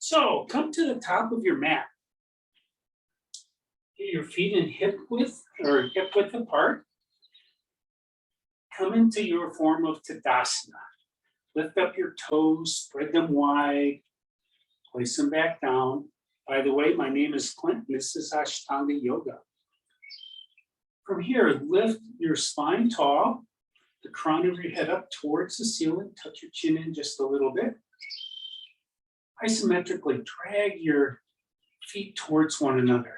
So come to the top of your mat. Get your feet in hip width apart. Come into your form of Tadasana. Lift up your toes, spread them wide, place them back down. By the way, my name is Clint. This is Ashtanga Yoga. From here, lift your spine tall, the crown of your head up towards the ceiling. Tuck your chin in just a little bit. Isometrically drag your feet towards one another.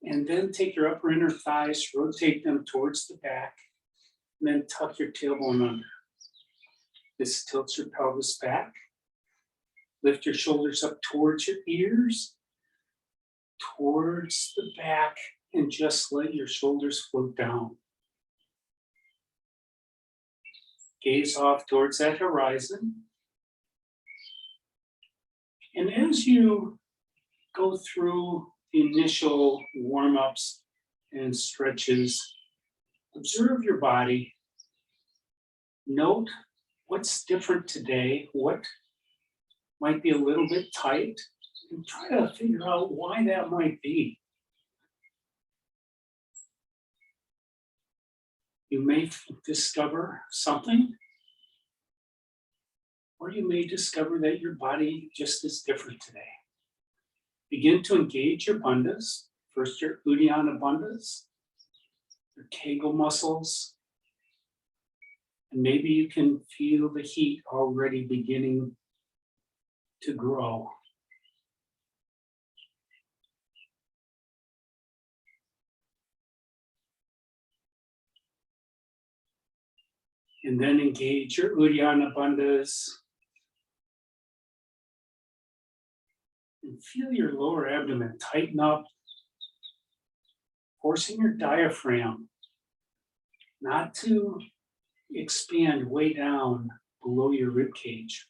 And then take your upper inner thighs, rotate them towards the back, and then tuck your tailbone under. This tilts your pelvis back. Lift your shoulders up towards your ears, towards the back, and just let your shoulders float down. Gaze off towards that horizon. And as you go through the initial warm-ups and stretches, observe your body. Note what's different today, what might be a little bit tight, and try to figure out why that might be. You may discover something, or you may discover that your body just is different today. Begin to engage your bandhas. First, your Uddiyana bandhas, your Kegel muscles, and maybe you can feel the heat already beginning to grow. And then engage your Uddiyana bandhas. And feel your lower abdomen tighten up, forcing your diaphragm not to expand way down below your rib cage.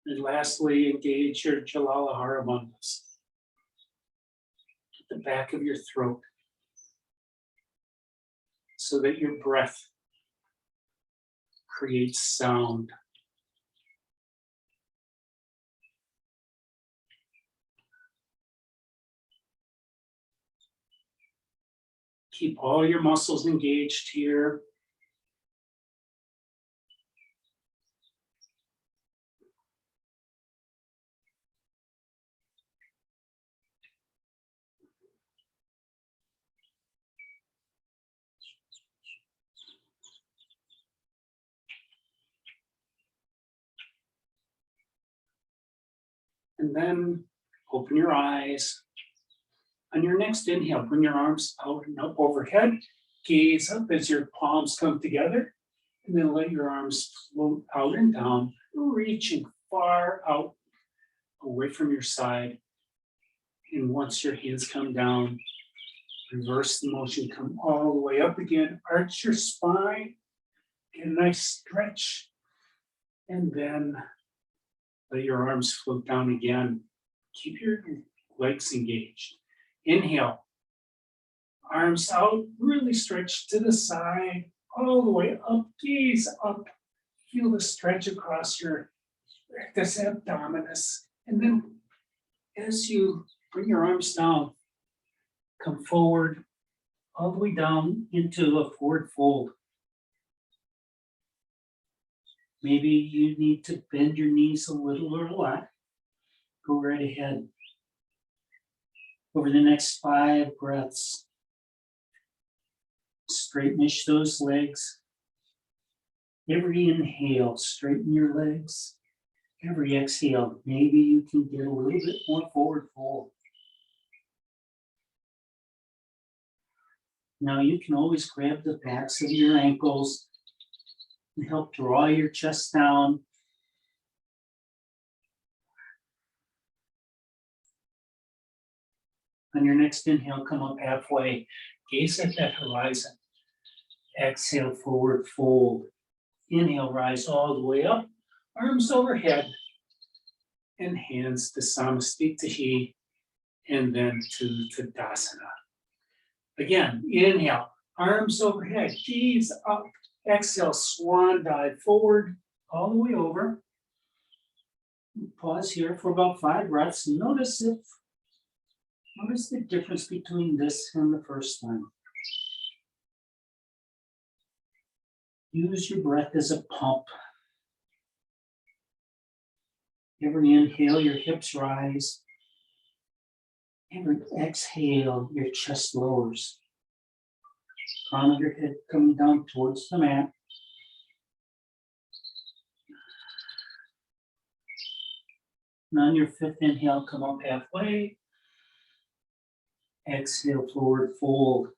And lastly, engage your Jalalahara bandhas at the back of your throat so that your breath creates sound. Keep all your muscles engaged here. And then open your eyes. On your next inhale, bring your arms out and up overhead. Gaze up as your palms come together. And then let your arms float out and down, reaching far out away from your side. And once your hands come down, reverse the motion, come all the way up again. Arch your spine, get a nice stretch. And then let your arms float down again. Keep your legs engaged. Inhale, arms out, really stretch to the side, all the way up, gaze up. Feel the stretch across your rectus abdominis. And then as you bring your arms down, come forward, all the way down into a forward fold. Maybe you need to bend your knees a little or a lot. Go right ahead. Over the next 5 breaths, straightenish those legs. Every inhale, straighten your legs. Every exhale, maybe you can get a little bit more forward fold. Now you can always grab the backs of your ankles and help draw your chest down. On your next inhale, come up halfway. Gaze at that horizon. Exhale, forward fold. Inhale, rise all the way up. Arms overhead. And hands to Samastitihi. And then to Tadasana. Again, inhale. Arms overhead, gaze up. Exhale, swan dive forward, all the way over. Pause here for about 5 breaths. Notice the difference between this and the first time. Use your breath as a pump. Every inhale, your hips rise. Every exhale, your chest lowers. Crown of your head coming down towards the mat. And on your 5th inhale, come up halfway. Exhale, forward fold.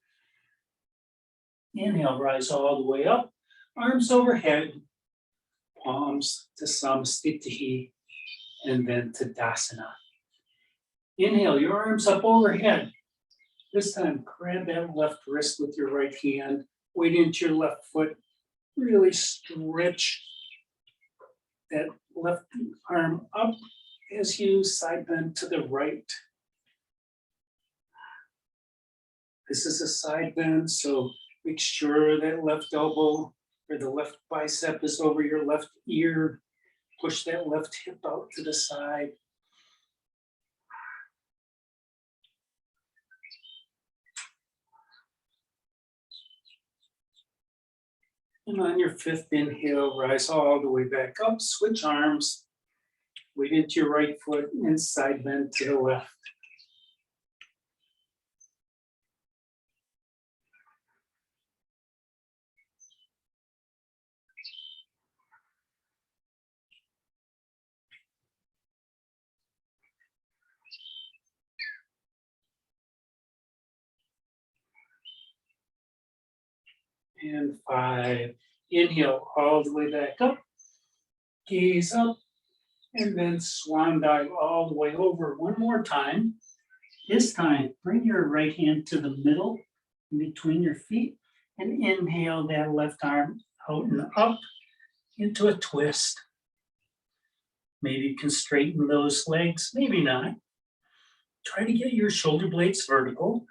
Inhale, rise all the way up. Arms overhead. Palms to Samastitihi. And then Tadasana. Inhale, your arms up overhead. This time, grab that left wrist with your right hand. Weight into your left foot. Really stretch that left arm up as you side bend to the right. This is a side bend, so make sure that left elbow or the left bicep is over your left ear. Push that left hip out to the side. And on your 5th inhale, rise all the way back up. Switch arms. Weight into your right foot and side bend to the left. And 5. Inhale all the way back up. Gaze up. And then swan dive all the way over. One more time. This time, bring your right hand to the middle in between your feet and inhale that left arm out and up into a twist. Maybe you can straighten those legs, maybe not. Try to get your shoulder blades vertical.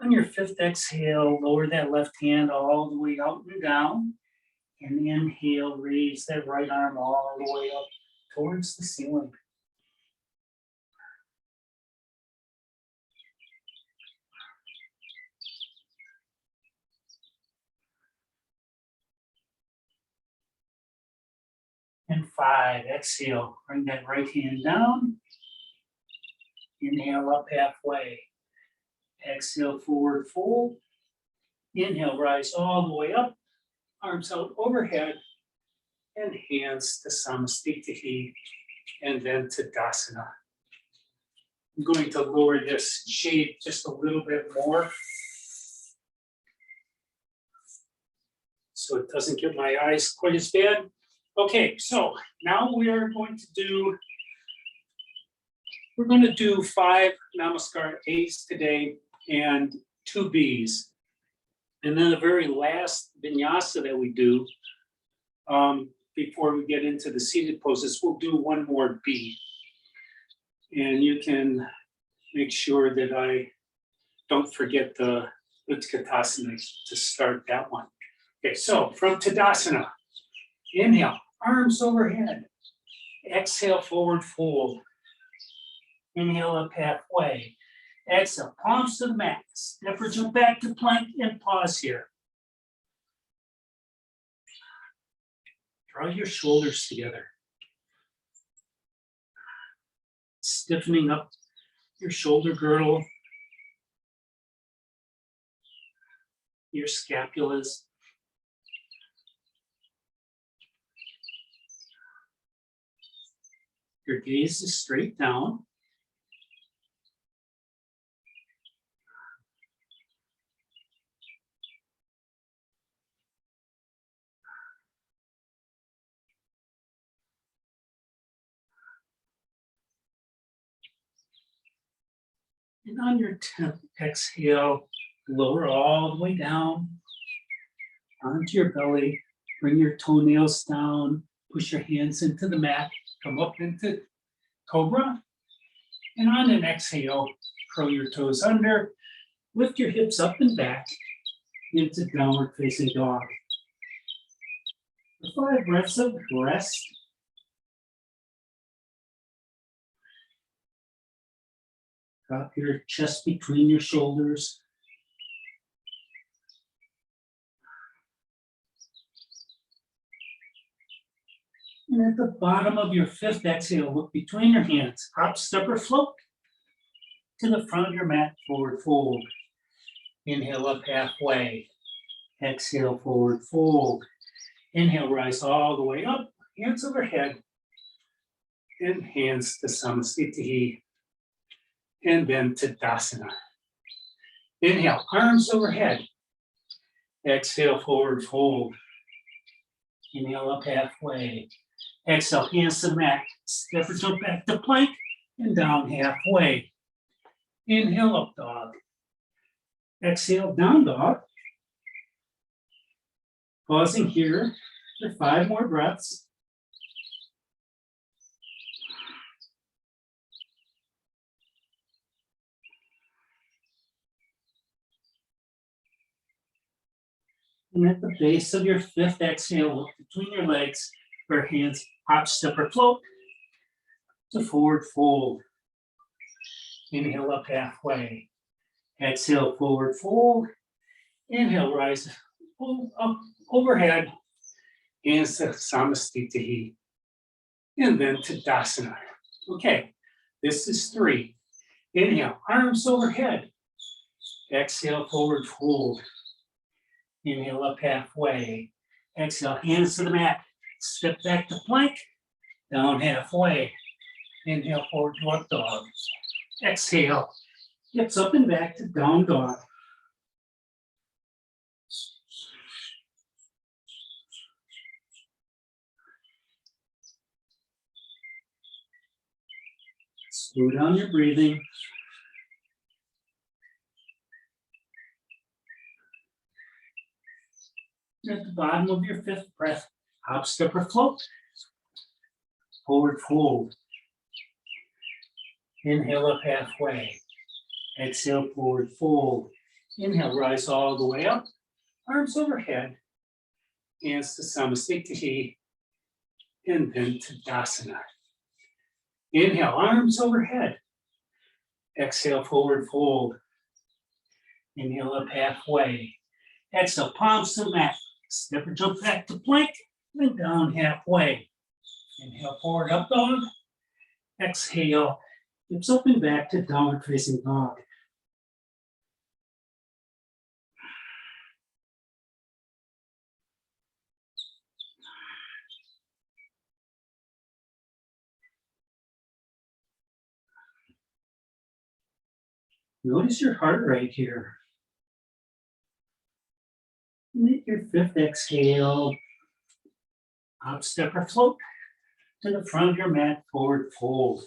On your 5th exhale, lower that left hand all the way out and down. And inhale, raise that right arm all the way up towards the ceiling. And 5, exhale, bring that right hand down. Inhale up halfway. Exhale, forward fold. Inhale, rise all the way up. Arms out overhead. And hands to Samastitihi. And then Tadasana. I'm going to lower this shade just a little bit more, so it doesn't get my eyes quite as bad. Okay, so now we're going to do 5 Namaskara As today and 2 Bs. And then the very last vinyasa that we do, before we get into the seated poses, we'll do 1 more B. And you can make sure that I don't forget the Utkatasana to start that one. Okay, so from Tadasana, inhale, arms overhead. Exhale, forward fold. Inhale up halfway. Exhale, palms to the mat. Step or jump back to plank and pause here. Draw your shoulders together. Stiffening up your shoulder girdle, your scapulas. Your gaze is straight down. And on your 10th exhale, lower all the way down onto your belly. Bring your toenails down, Push your hands into the mat, come up into cobra. And on an exhale, curl your toes under, lift your hips up and back into downward facing dog. For 5 breaths of rest. Drop your chest between your shoulders. And at the bottom of your 5th exhale, look between your hands. Hop, step, or float to the front of your mat, forward fold. Inhale up halfway. Exhale, forward fold. Inhale, rise all the way up, hands overhead, and hands to Samasthiti, and then to Tadasana. Inhale, arms overhead. Exhale, forward fold. Inhale up halfway. Exhale, hands to the mat. Step or jump back to plank and down halfway. Inhale, up dog. Exhale, down dog. Pausing here for 5 more breaths. And at the base of your 5th exhale, look between your legs for hands, hop, step, or float to forward fold. Inhale up halfway. Exhale, forward fold. Inhale, rise up overhead. Hands to Samasthiti. And then to Tadasana. Okay, this is 3. Inhale, arms overhead. Exhale, forward fold. Inhale up halfway. Exhale, hands to the mat. Step back to plank. Down halfway. Inhale, forward to up dog. Exhale, hips up and back to down dog. Slow down your breathing. At the bottom of your 5th breath, hop, step, or float. Forward fold. Inhale up halfway. Exhale, forward fold. Inhale, rise all the way up. Arms overhead. Hands to Samasthiti. And then to Tadasana. Inhale, arms overhead. Exhale, forward fold. Inhale up halfway. Exhale, palms to the mat. Step or jump back to plank and down halfway. Inhale, forward up dog. Exhale, hips up and back to downward facing dog. Notice your heart rate here. Make your 5th exhale. Hop, step, or float to the front of your mat, forward fold.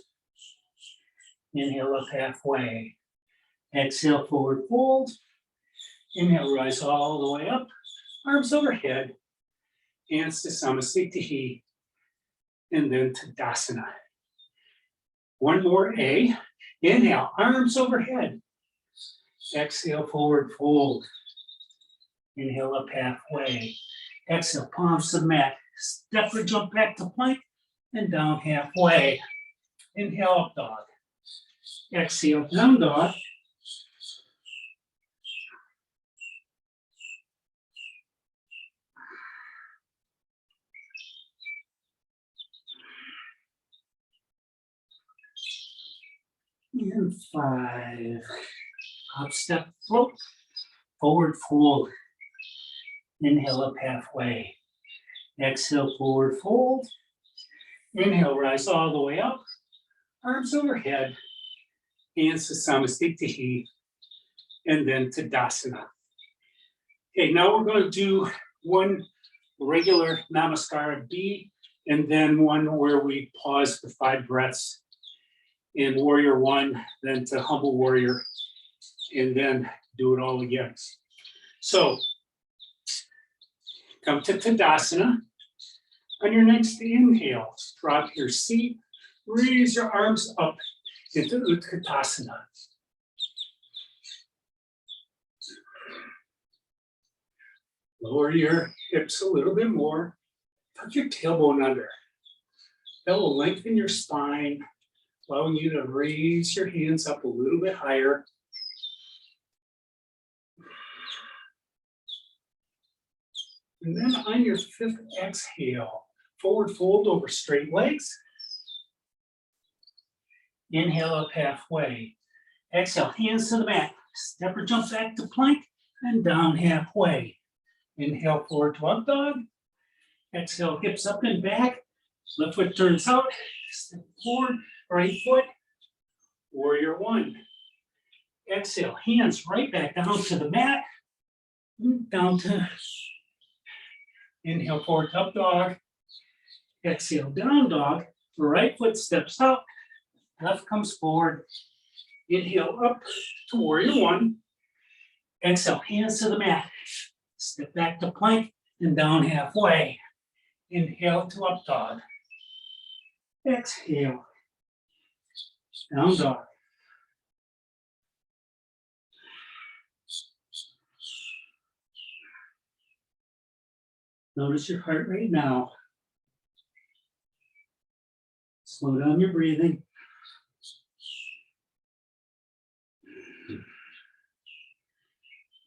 Inhale up halfway. Exhale, forward fold. Inhale, rise all the way up. Arms overhead. Hands to Samasthiti. And then to Tadasana. One more A. Inhale, arms overhead. Exhale, forward fold. Inhale up halfway. Exhale, palms to the mat. Step or jump back to plank and down halfway. Inhale, up dog. Exhale, down dog. And 5. Hop, step, float. Forward fold. Inhale up halfway. Exhale, forward fold. Inhale, rise all the way up. Arms overhead. Hands to Samasthiti. And then to Tadasana. Okay, now we're going to do one regular Namaskara B, and then one where we pause for 5 breaths in Warrior 1, then to Humble Warrior, and then do it all again. So come to Tadasana. On your next inhale, drop your seat, raise your arms up into Utkatasana. Lower your hips a little bit more, tuck your tailbone under. That will lengthen your spine, allowing you to raise your hands up a little bit higher. And then on your fifth exhale, forward fold over straight legs. Inhale up halfway. Exhale, hands to the mat. Step or jump back to plank and down halfway. Inhale, forward to up dog. Exhale, hips up and back. Left foot turns out. Step forward, right foot. Warrior one. Exhale, hands right back down to the mat. Down to, inhale, forward to up dog. Exhale, down dog. Right foot steps out. Left comes forward. Inhale up to warrior one. Exhale, hands to the mat. Step back to plank and down halfway. Inhale to up dog. Exhale. Down dog. Notice your heart rate now. Slow down your breathing.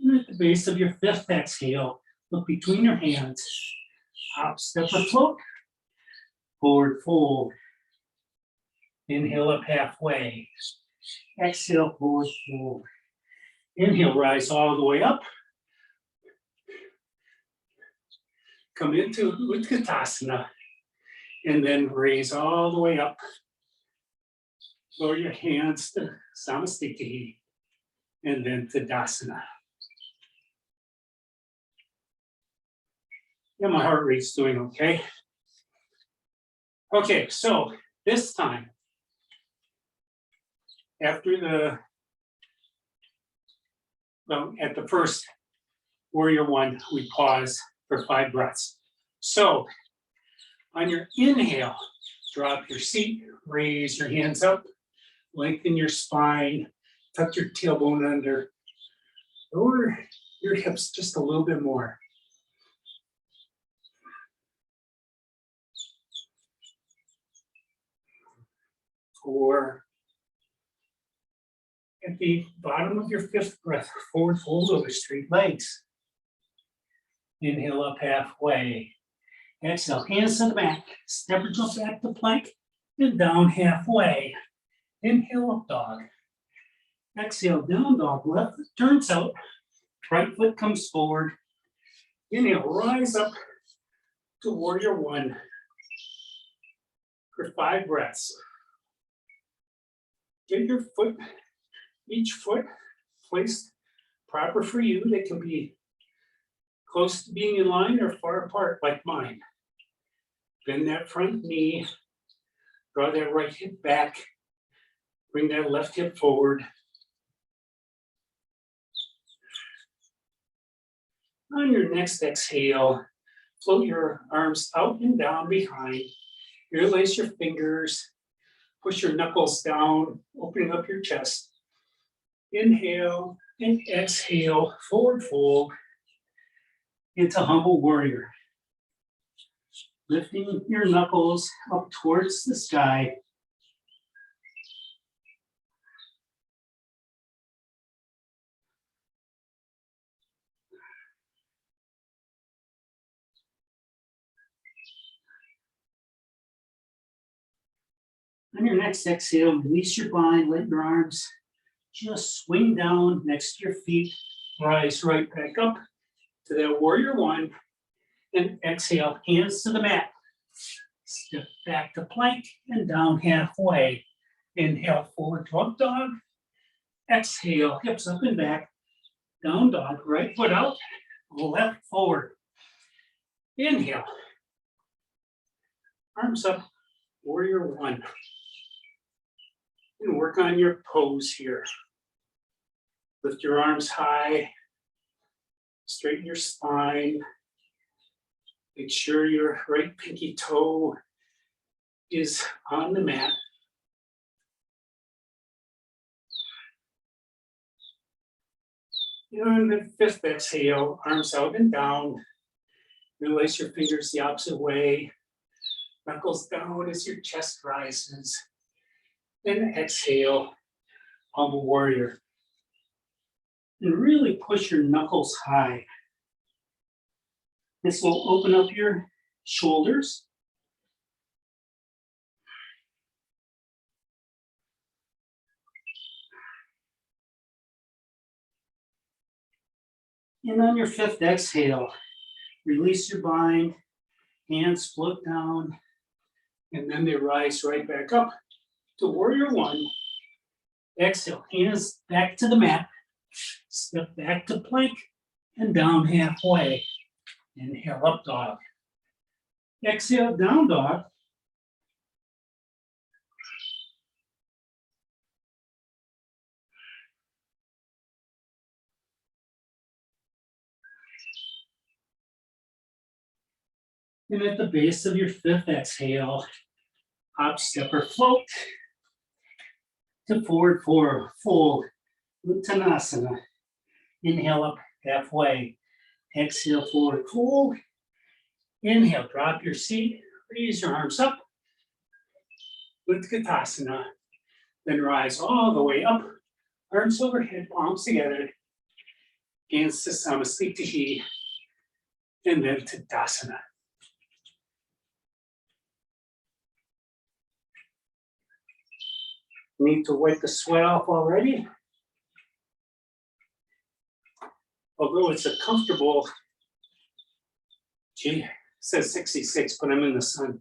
And at the base of your fifth exhale, look between your hands. Hop, step, or float. Forward fold. Inhale up halfway. Exhale, forward fold. Inhale, rise all the way up. Come into Utkatasana. And then raise all the way up. Lower your hands to Samasthiti. And then Tadasana. Yeah, my heart rate's doing okay. Okay, so this time, after at the first warrior one, we pause for 5 breaths. So on your inhale, drop your seat, raise your hands up, lengthen your spine, tuck your tailbone under, lower your hips just a little bit more. Or at the bottom of your fifth breath, forward fold over straight legs. Inhale up halfway. Exhale, hands to the back. Step or jump back to plank and down halfway. Inhale up dog. Exhale, down dog. Left foot turns out. Right foot comes forward. Inhale, rise up to warrior one for 5 breaths. Get your foot, each foot placed proper for you. They can be close to being in line or far apart like mine. Bend that front knee, draw that right hip back, bring that left hip forward. On your next exhale, float your arms out and down behind. Interlace your fingers, push your knuckles down, opening up your chest. Inhale and exhale, forward fold into humble warrior. Lifting your knuckles up towards the sky. On your next exhale, release your bind, let your arms just swing down next to your feet, rise right back up to that warrior one, and exhale, hands to the mat. Step back to plank and down halfway. Inhale, forward to up dog. Exhale, hips up and back, down dog, right foot out, left forward. Inhale, arms up, warrior one. And work on your pose here. Lift your arms high, straighten your spine, Make sure your right pinky toe is on the mat. And the fifth exhale, arms out and down. Release your fingers the opposite way. Knuckles down as your chest rises. Then exhale, humble warrior. And really push your knuckles high. This will open up your shoulders. And on your fifth exhale, release your bind, hands float down, and then they rise right back up to warrior one. Exhale, hands back to the mat, step back to plank, and down halfway. Inhale, up dog. Exhale, down dog. And at the base of your fifth exhale, hop, step, or float to forward fold, Uttanasana. Inhale up halfway. Exhale, forward fold. Inhale, drop your seat, raise your arms up. Utkatasana. Then rise all the way up, arms overhead, palms together. Hands to Samasthiti. And then Tadasana. Need to wipe the sweat off already. Although it's a comfortable, gee, it says 66, but I'm in the sun.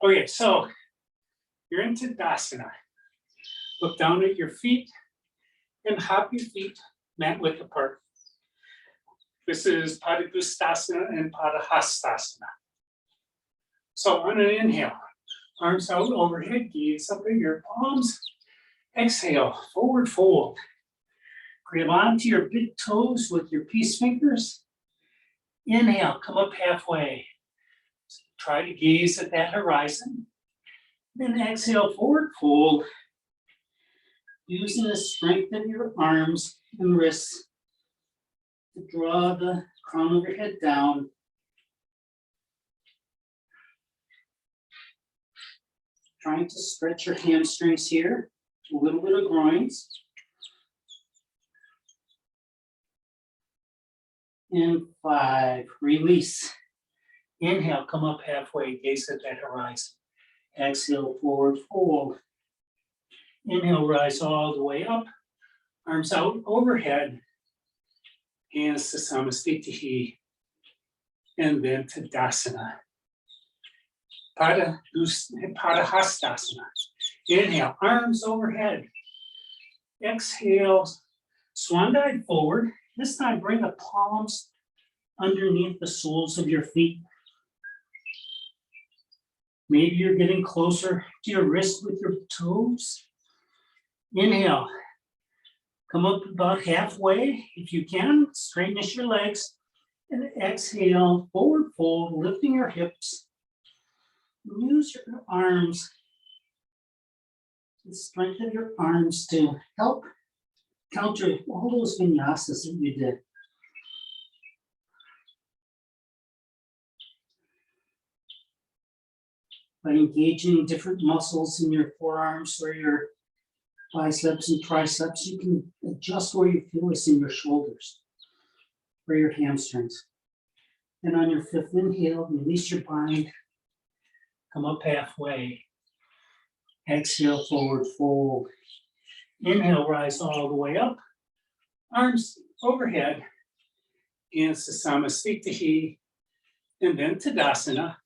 Okay, so you're in Tadasana. Look down at your feet and hop your feet mat width apart. This is Padangusthasana and Padahastasana. So on an inhale, arms out overhead, gaze up at your palms. Exhale, forward fold. Grab onto your big toes with your peace fingers. Inhale, come up halfway. Try to gaze at that horizon. Then exhale, forward fold. Using the strength of your arms and wrists to draw the crown of your head down. Trying to stretch your hamstrings here, a little bit of groins. And 5, release. Inhale, come up halfway, gaze at that horizon. Exhale, forward fold. Inhale, rise all the way up, arms out overhead. Hands to Samasthiti. And then Tadasana. Padahastasana. Inhale, arms overhead. Exhale, swan dive forward. This time, bring the palms underneath the soles of your feet. Maybe you're getting closer to your wrist with your toes. Inhale, come up about halfway. If you can, straighten your legs. And exhale, forward fold, lifting your hips. Use your arms, the strength of your arms to help counter all those vinyasas that you did. By engaging different muscles in your forearms or your biceps and triceps, you can adjust where you feel this in your shoulders or your hamstrings. And on your fifth inhale, release your bind. Come up halfway. Exhale, forward fold. Inhale, rise all the way up. Arms overhead. Hands to Samasthiti. And then Tadasana.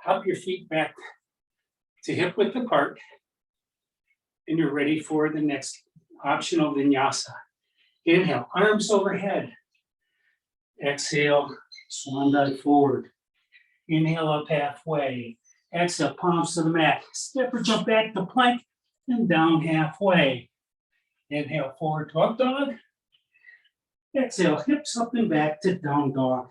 Hop your feet back to hip width apart. And you're ready for the next optional vinyasa. Inhale, arms overhead. Exhale, swan dive forward. Inhale up halfway. Exhale, palms to the mat. Step or jump back to plank and down halfway. Inhale, forward to up dog. Exhale, hips up and back to down dog.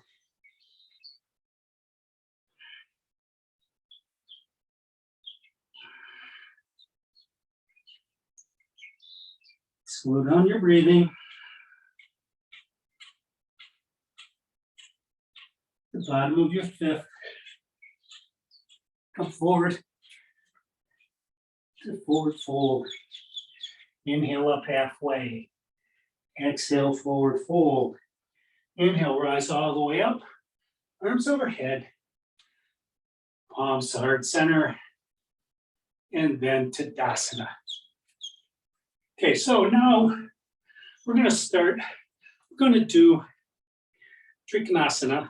Slow down your breathing. The bottom of your fifth. Come forward to forward fold. Inhale up halfway. Exhale, forward fold. Inhale, rise all the way up. Arms overhead. Palms to heart center. And then Tadasana. Okay, so now we're going to start. We're going to do Trikonasana,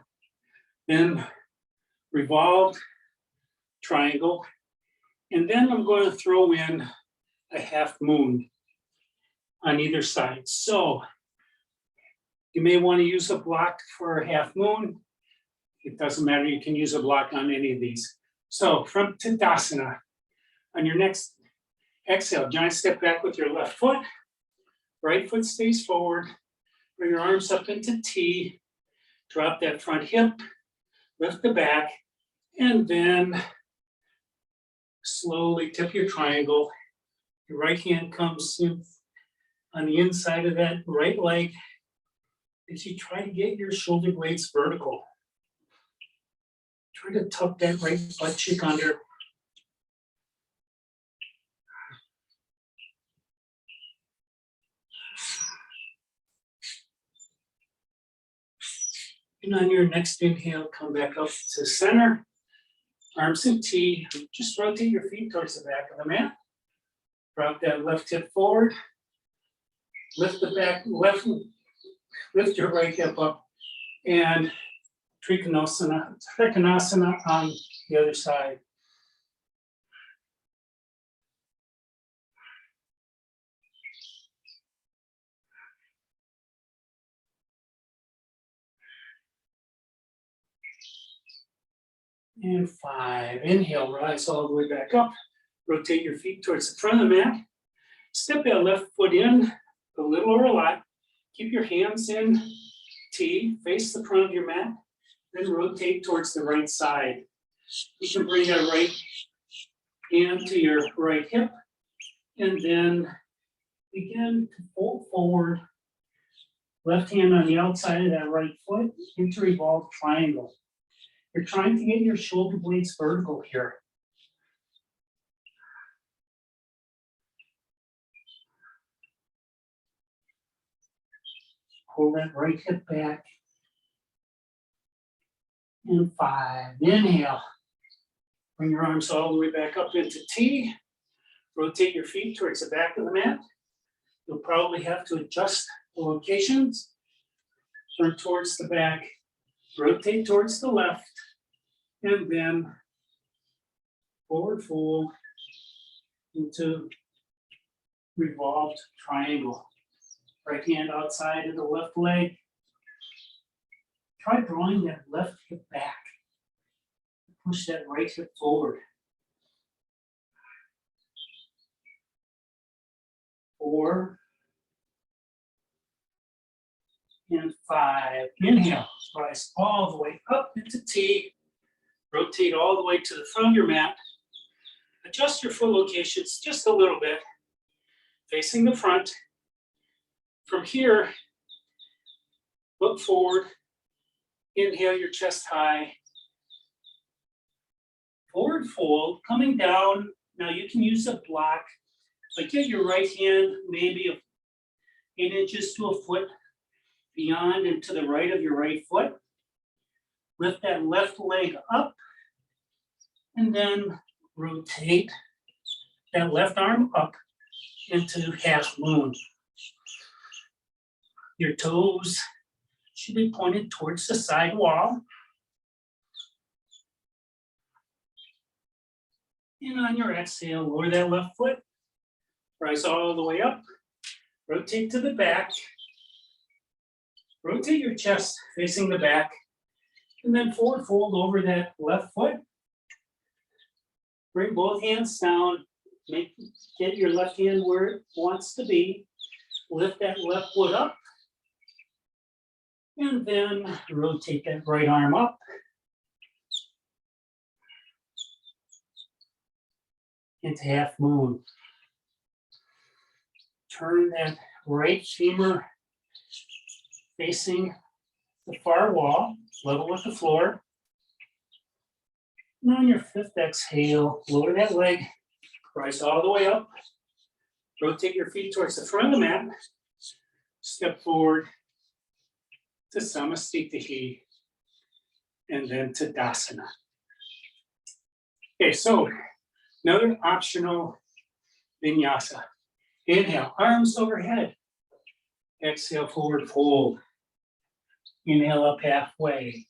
then revolved triangle, and then I'm going to throw in a half moon on either side. So you may want to use a block for a half moon. It doesn't matter, you can use a block on any of these. So from Tadasana, on your next exhale, giant step back with your left foot. Right foot stays forward. Bring your arms up into T. Drop that front hip. Lift the back. And then slowly tip your triangle. Your right hand comes in on the inside of that right leg as you try to get your shoulder blades vertical. Try to tuck that right butt cheek under. And on your next inhale, come back up to center. Arms in T. Just rotate your feet towards the back of the mat. Drop that left hip forward. Lift the back left, lift your right hip up. And Trikonasana on the other side. And 5. Inhale, rise all the way back up. Rotate your feet towards the front of the mat. Step that left foot in a little or a lot. Keep your hands in T. Face the front of your mat. Then rotate towards the right side. You can bring that right hand to your right hip. And then begin to fold forward. Left hand on the outside of that right foot into revolved triangle. You're trying to get your shoulder blades vertical here. Pull that right hip back. And 5. Inhale. Bring your arms all the way back up into T. Rotate your feet towards the back of the mat. You'll probably have to adjust the locations. Turn towards the back. Rotate towards the left. And then forward fold into revolved triangle. Right hand outside of the left leg. Try drawing that left hip back. Push that right hip forward. 4. And 5. Inhale, rise all the way up into T. Rotate all the way to the front of your mat. Adjust your foot locations just a little bit. Facing the front. From here, look forward. Inhale your chest high. Forward fold, coming down. Now you can use a block, but get your right hand maybe 8 inches to a foot beyond and to the right of your right foot. Lift that left leg up and then rotate that left arm up into half moon. Your toes should be pointed towards the side wall. And on your exhale, lower that left foot. Rise all the way up. Rotate to the back. Rotate your chest facing the back. And then forward fold over that left foot. Bring both hands down. Get your left hand where it wants to be. Lift that left foot up. And then rotate that right arm up. Into half moon. Turn that right femur facing the far wall, level with the floor. And on your fifth exhale, lower that leg, rise all the way up. Rotate your feet towards the front of the mat. Step forward to Samasthiti, and then to Tadasana. Okay, so another optional vinyasa. Inhale, arms overhead. Exhale, forward fold. Inhale, up halfway.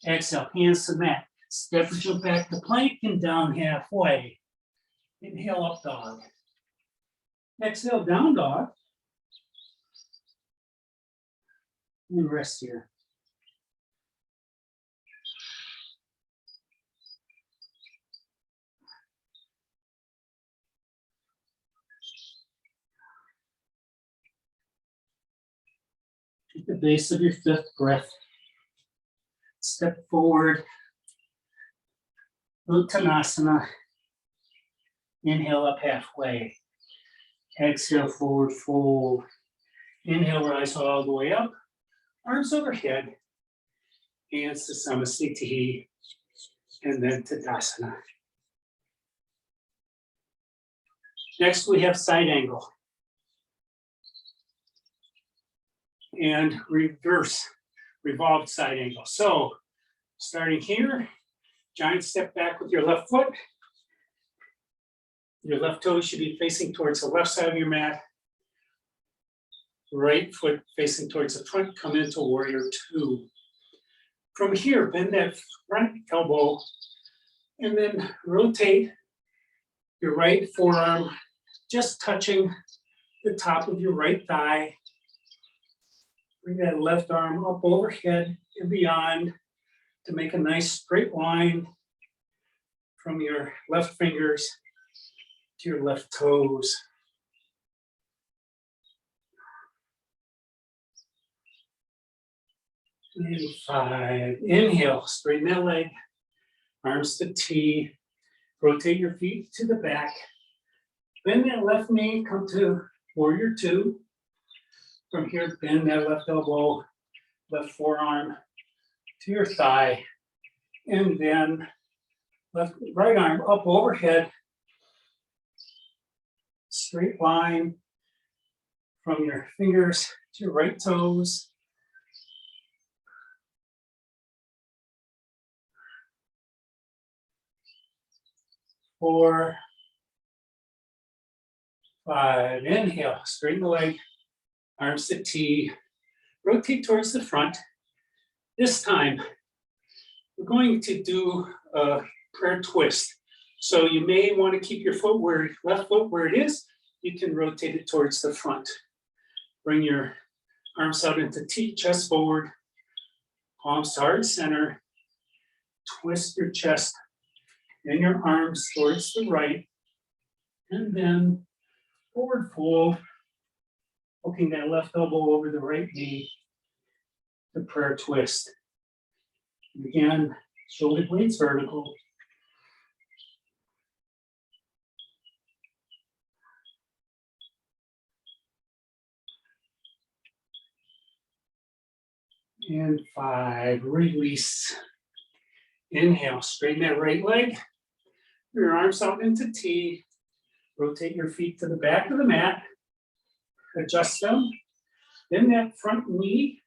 Exhale, hands to mat. Step or jump back to plank and down halfway. Inhale, up dog. Exhale, down dog. And rest here. At the base of your fifth breath, step forward, Uttanasana. Inhale, up halfway. Exhale, forward fold. Inhale, rise all the way up. Arms overhead. Hands to Samasthiti, and then to Tadasana. Next, we have side angle. And reverse revolved side angle. So starting here, giant step back with your left foot. Your left toe should be facing towards the left side of your mat. Right foot facing towards the front, come into warrior two. From here, bend that front elbow and then rotate your right forearm, just touching the top of your right thigh. Bring that left arm up overhead and beyond to make a nice straight line from your left fingers to your left toes. And 5. Inhale, straighten that leg, arms to T. Rotate your feet to the back. Bend that left knee, come to warrior two. From here, bend that left elbow, left forearm to your thigh. And then right arm up overhead. Straight line from your fingers to your right toes. 4, 5. Inhale, straighten the leg, arms to T. Rotate towards the front. This time, we're going to do a prayer twist. So you may want to keep your left foot where it is. You can rotate it towards the front. Bring your arms out into T, chest forward, palms to heart center. Twist your chest and your arms towards the right. And then forward fold, hooking that left elbow over the right knee. The prayer twist. Again, shoulder blades vertical. And 5, release. Inhale, straighten that right leg. Your arms out into T. Rotate your feet to the back of the mat. Adjust them. Then that front knee.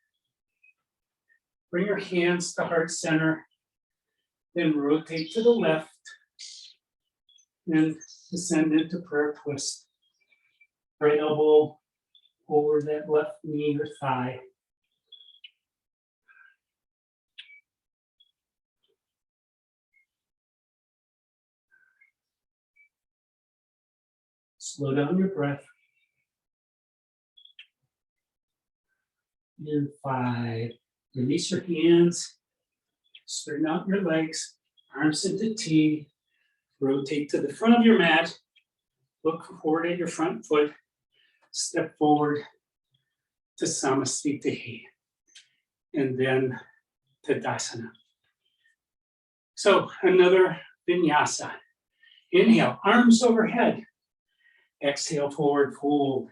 Bring your hands to heart center. Then rotate to the left. And descend into prayer twist. Right elbow over that left knee or thigh. Slow down your breath. And 5. Release your hands. Straighten out your legs. Arms into T. Rotate to the front of your mat. Look forward at your front foot. Step forward to Samasthiti. And then to Tadasana. So another vinyasa. Inhale, arms overhead. Exhale, forward fold.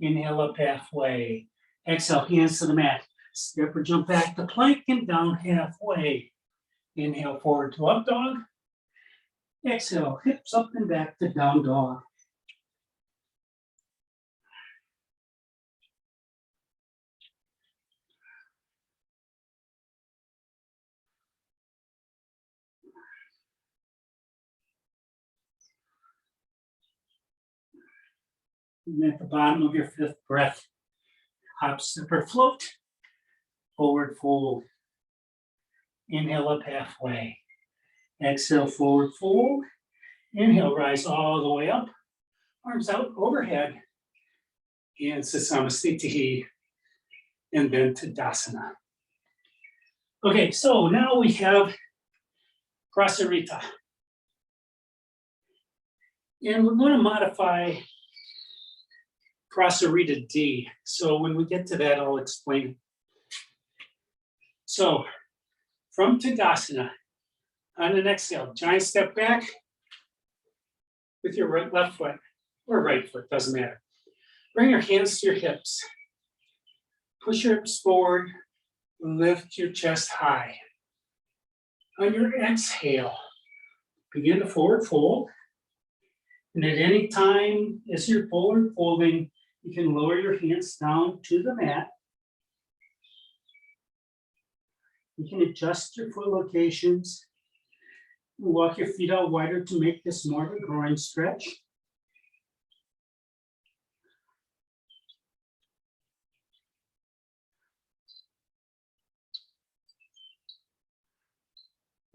Inhale up halfway. Exhale, hands to the mat. Step or jump back to plank and down halfway. Inhale forward to up dog. Exhale, hips up and back to down dog. And at the bottom of your fifth breath, hop, step, or float. Forward fold. Inhale up halfway. Exhale, forward fold. Inhale, rise all the way up. Arms out overhead. Hands to Samasthiti. And then to Dasana. Okay, so now we have Prasarita. And we're going to modify Prasarita D. So when we get to that, I'll explain. So from Tadasana, on an exhale, giant step back with your left foot or right foot, doesn't matter. Bring your hands to your hips. Push your hips forward, lift your chest high. On your exhale, begin to forward fold. And at any time, as you're forward folding, you can lower your hands down to the mat. You can adjust your foot locations. Walk your feet out wider to make this more of a groin stretch.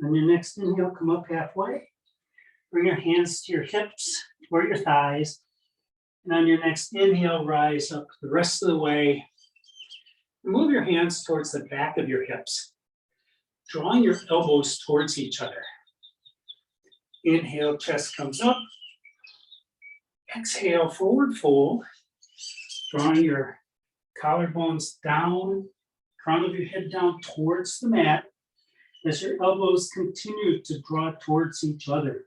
On your next inhale, come up halfway. Bring your hands to your hips or your thighs. And on your next inhale, rise up the rest of the way. Move your hands towards the back of your hips, drawing your elbows towards each other. Inhale, chest comes up. Exhale, forward fold. Drawing your collarbones down, crown of your head down towards the mat as your elbows continue to draw towards each other.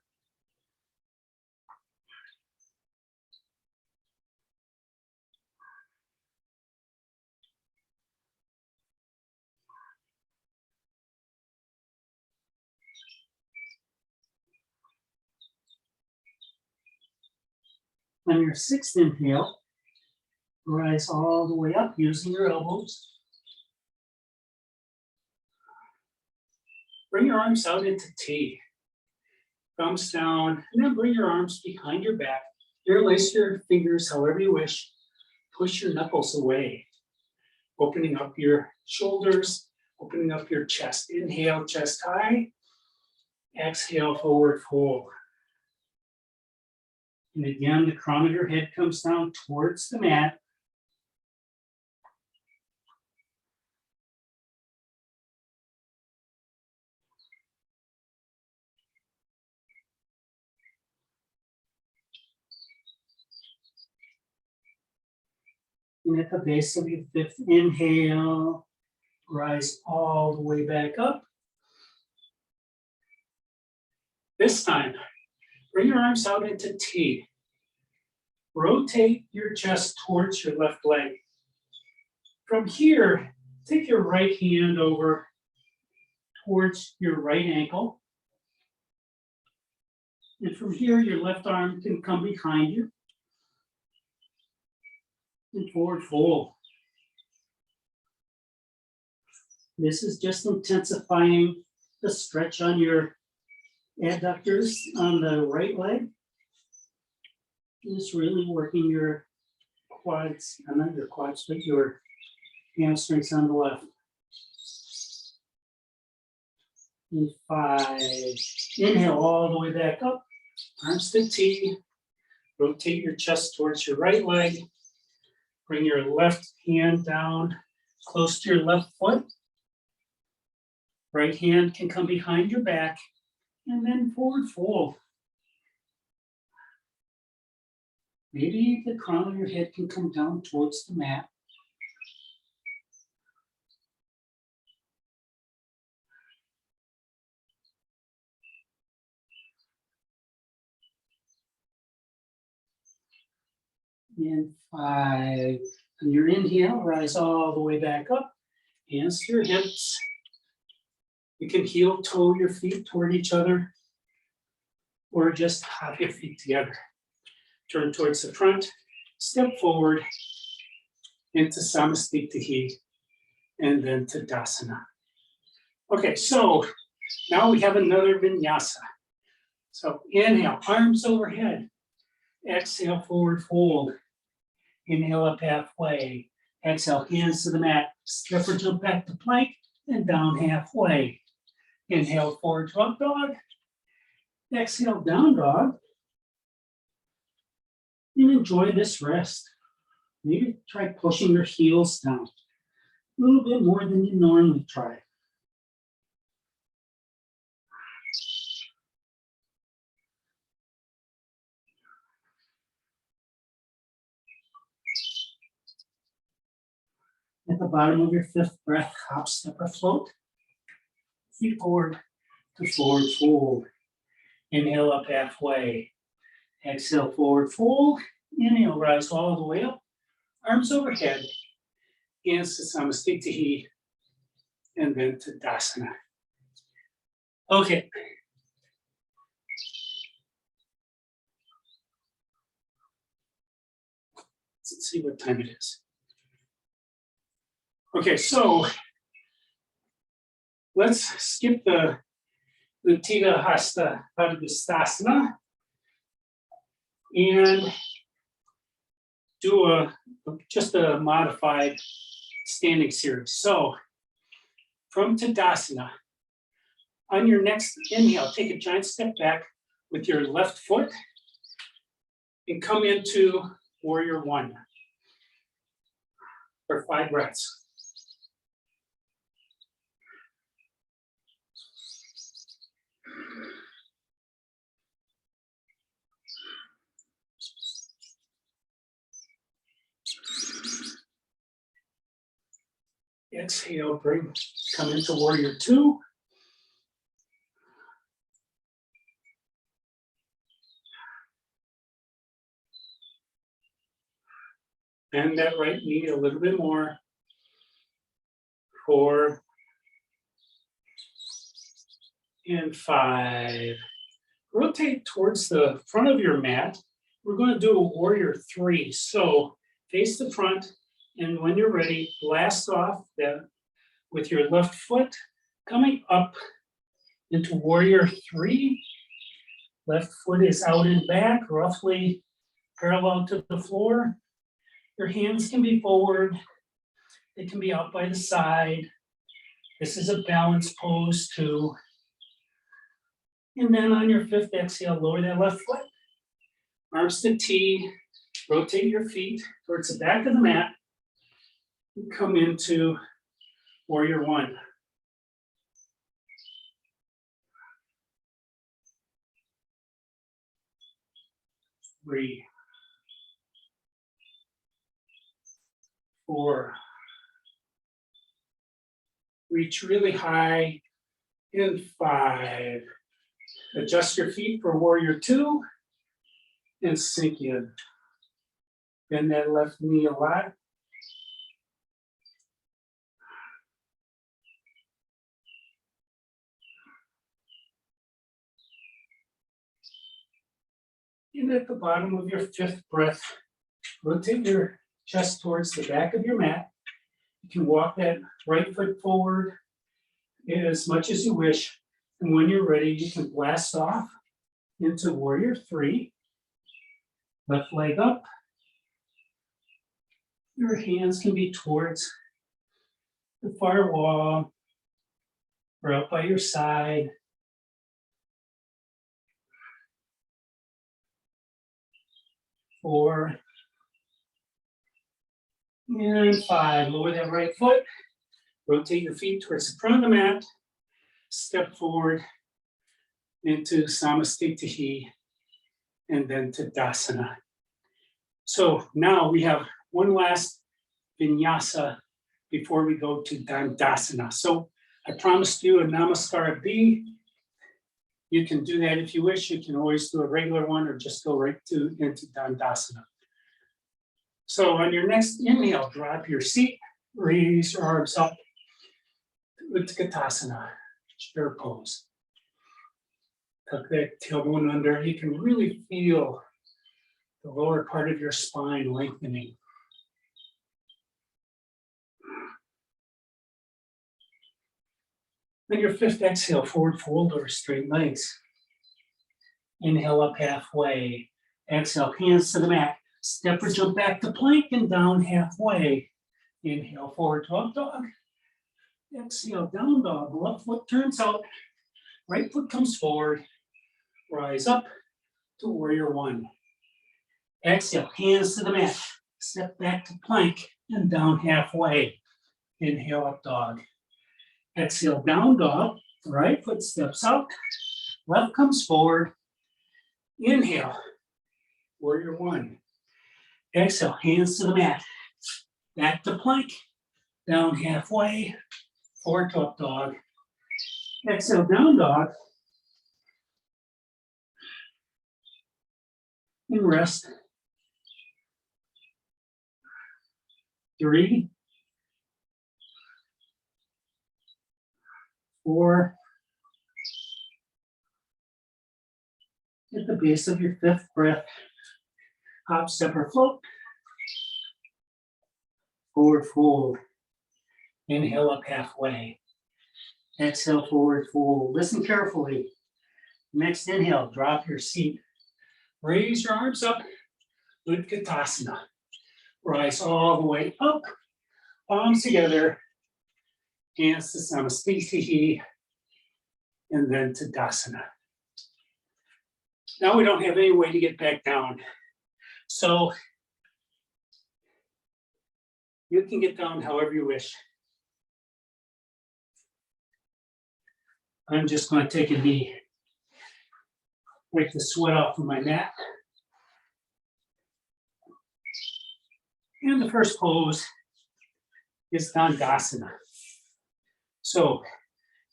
On your sixth inhale, rise all the way up using your elbows. Bring your arms out into T. Thumbs down, and then bring your arms behind your back. Interlace your fingers however you wish. Push your knuckles away. Opening up your shoulders, opening up your chest. Inhale, chest high. Exhale, forward fold. And again, the crown of your head comes down towards the mat. And at the base of your fifth inhale, rise all the way back up. This time, bring your arms out into T. Rotate your chest towards your left leg. From here, take your right hand over towards your right ankle. And from here, your left arm can come behind you. And forward fold. This is just intensifying the stretch on your adductors on the right leg. Just really working your quads, not your quads, but your hamstrings on the left. And 5. Inhale all the way back up. Arms to T. Rotate your chest towards your right leg. Bring your left hand down close to your left foot. Right hand can come behind your back. And then forward fold. Maybe the crown of your head can come down towards the mat. and 5. On your inhale, rise all the way back up. Hands to your hips. You can heel toe your feet toward each other or just hop your feet together. Turn towards the front, step forward into Samasthiti and then Tadasana. Okay, so now we have another vinyasa. So inhale, arms overhead. Exhale, forward fold. Inhale up halfway. Exhale, hands to the mat. Step or jump back to plank and down halfway. Inhale, forward to up dog. Exhale, down dog. And enjoy this rest. Maybe try pushing your heels down a little bit more than you normally try. At the bottom of your 5th breath, hop, step, or float. Feet forward to forward fold. Inhale up halfway. Exhale, forward fold. Inhale, rise all the way up. Arms overhead. Hands to Samasthiti and then to Tadasana. Okay. Let's see what time it is. Okay, so let's skip the Tita Hasta Padmasana and do just a modified standing series. So from Tadasana, on your next inhale, take a giant step back with your left foot and come into Warrior One for 5 breaths. Exhale, come into Warrior Two. Bend that right knee a little bit more. 4 and 5. Rotate towards the front of your mat. We're going to do a Warrior Three. So face the front, and when you're ready, blast off that with your left foot, coming up into Warrior Three. Left foot is out and back, roughly parallel to the floor. Your hands can be forward. They can be out by the side. This is a balance pose too. And then on your 5th exhale, lower that left foot. Arms to T. Rotate your feet towards the back of the mat. And come into Warrior One. 3, 4. Reach really high in 5. Adjust your feet for Warrior Two and sink in. Bend that left knee a lot. And at the bottom of your 5th breath, rotate your chest towards the back of your mat. You can walk that right foot forward as much as you wish. And when you're ready, you can blast off into Warrior Three. Left leg up. Your hands can be towards the far wall or out by your side. 4 and 5. Lower that right foot. Rotate your feet towards the front of the mat. Step forward into Samasthiti and then Tadasana. So now we have one last vinyasa before we go to Dandasana. So I promised you a Namaskara B. You can do that if you wish. You can always do a regular one or just go right into Dandasana. So on your next inhale, drop your seat, raise your arms up. Utkatasana, chair pose. Tuck that tailbone under. You can really feel the lower part of your spine lengthening. On your fifth exhale, forward fold or straight legs. Inhale up halfway. Exhale, hands to the mat. Step or jump back to plank and down halfway. Inhale, forward to up dog. Exhale, down dog. Left foot turns out. Right foot comes forward. Rise up to warrior one. Exhale, hands to the mat. Step back to plank and down halfway. Inhale, up dog. Exhale, down dog. Right foot steps out. Left comes forward. Inhale, warrior one. Exhale, hands to the mat. Back to plank. Down halfway. Forward to up dog. Exhale, down dog. And rest. 3, 4. At the base of your fifth breath, hop, step, or float. Forward fold. Inhale up halfway. Exhale, forward fold. Listen carefully. Next inhale, drop your seat. Raise your arms up. Utkatasana. Rise all the way up. Palms together. Hands to Namaskara. And then to Dasana. Now we don't have any way to get back down. So you can get down however you wish. I'm just going to take a knee. Wipe the sweat off of my mat. And the first pose is Dandasana. So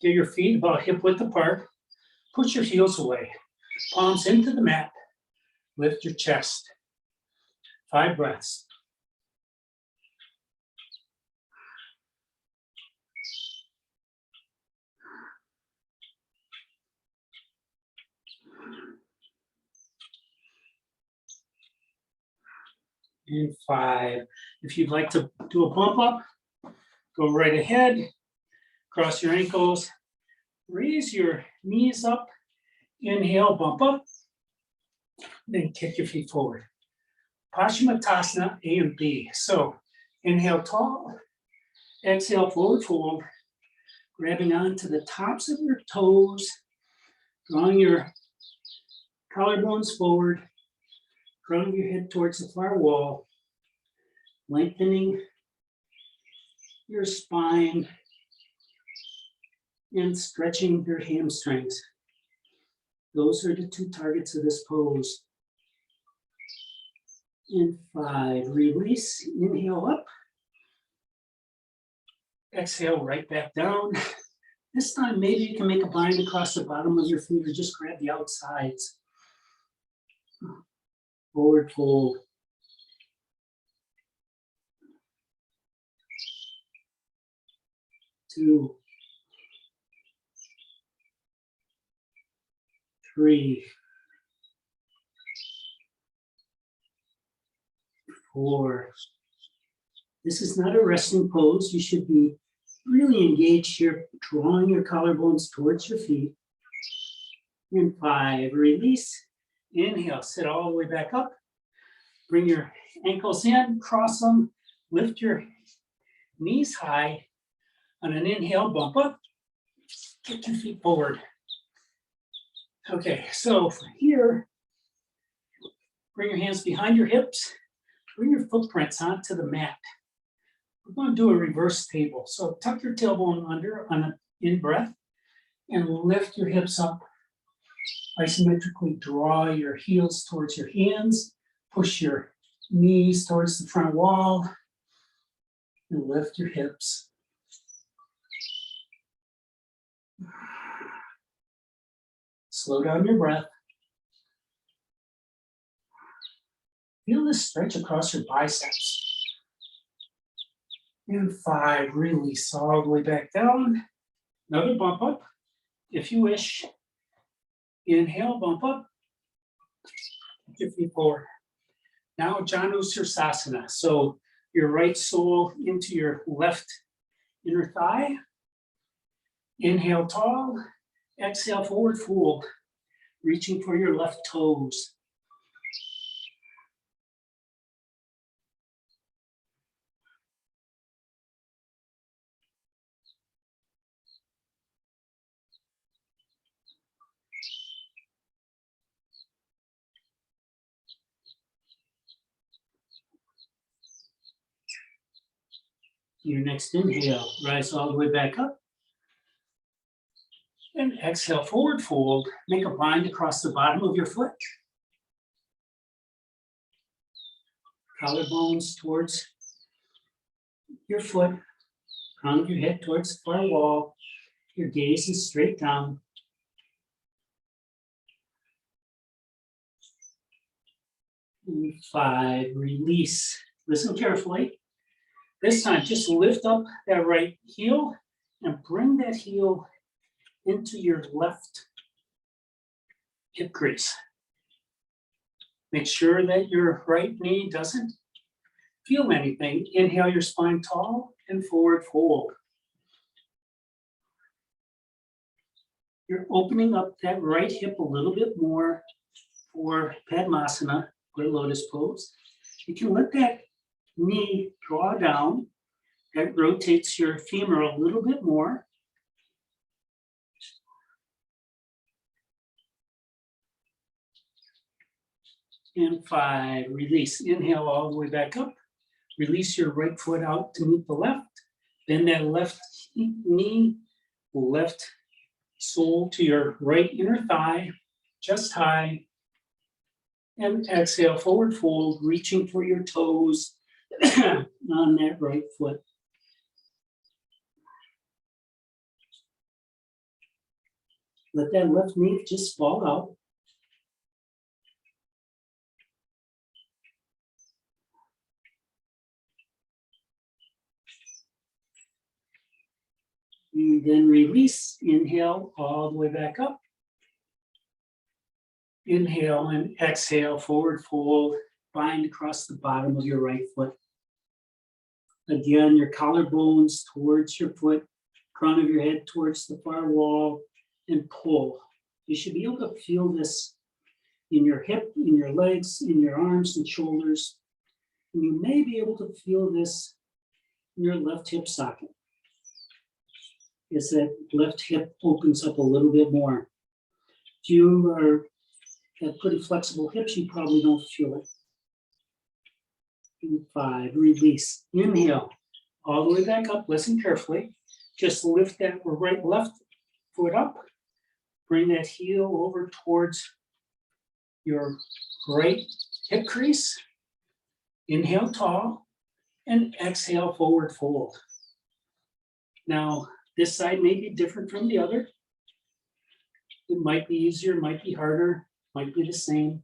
get your feet about hip width apart. Push your heels away. Palms into the mat. Lift your chest. 5 breaths. And 5. If you'd like to do a bump up, go right ahead. Cross your ankles. Raise your knees up. Inhale, bump up. Then kick your feet forward. Paschimottanasana, A and B. So inhale tall. Exhale, forward fold. Grabbing onto the tops of your toes. Drawing your collarbones forward. Curling your head towards the far wall. Lengthening your spine. And stretching your hamstrings. Those are the 2 targets of this pose. And 5, release, inhale up. Exhale, right back down. This time, maybe you can make a bind across the bottom of your feet or just grab the outsides. Forward fold. Two. 3, 4. This is not a resting pose. You should be really engaged here, drawing your collarbones towards your feet. And 5, release. Inhale, sit all the way back up. Bring your ankles in, cross them, lift your knees high. On an inhale, bump up, kick your feet forward. Okay, so from here, bring your hands behind your hips, bring your footprints onto the mat. We're going to do a reverse table. So tuck your tailbone under on an in-breath and lift your hips up. Isometrically draw your heels towards your hands, push your knees towards the front wall, and lift your hips. Slow down your breath. Feel this stretch across your biceps. And 5, release all the way back down. Another bump up, if you wish. Inhale, bump up. Get your feet forward. Now, Janusirsasana. So your right sole into your left inner thigh. Inhale, tall. Exhale, forward fold. Reaching for your left toes. Your next inhale, rise all the way back up. And exhale, forward fold. Make a bind across the bottom of your foot. Collarbones towards your foot. Crown of your head towards the far wall. Your gaze is straight down. And 5, release. Listen carefully. This time, just lift up that right heel and bring that heel into your left hip crease. Make sure that your right knee doesn't feel anything. Inhale your spine tall and forward fold. You're opening up that right hip a little bit more for Padmasana, or lotus pose. You can let that knee draw down. That rotates your femur a little bit more. And 5, release. Inhale all the way back up. Release your right foot out to meet the left. Bend that left knee, left sole to your right inner thigh, just high. And exhale, forward fold, reaching for your toes on that right foot. Let that left knee just fall out. And then release, inhale all the way back up. Inhale and exhale, forward fold, bind across the bottom of your right foot. Again, your collarbones towards your foot, crown of your head towards the far wall, and pull. You should be able to feel this in your hip, in your legs, in your arms and shoulders. And you may be able to feel this in your left hip socket. As that left hip opens up a little bit more. If you have pretty flexible hips, you probably don't feel it. And 5, release. Inhale, all the way back up. Listen carefully. Just lift that left foot up. Bring that heel over towards your right hip crease. Inhale tall and exhale forward fold. Now, this side may be different from the other. It might be easier, might be harder, might be the same.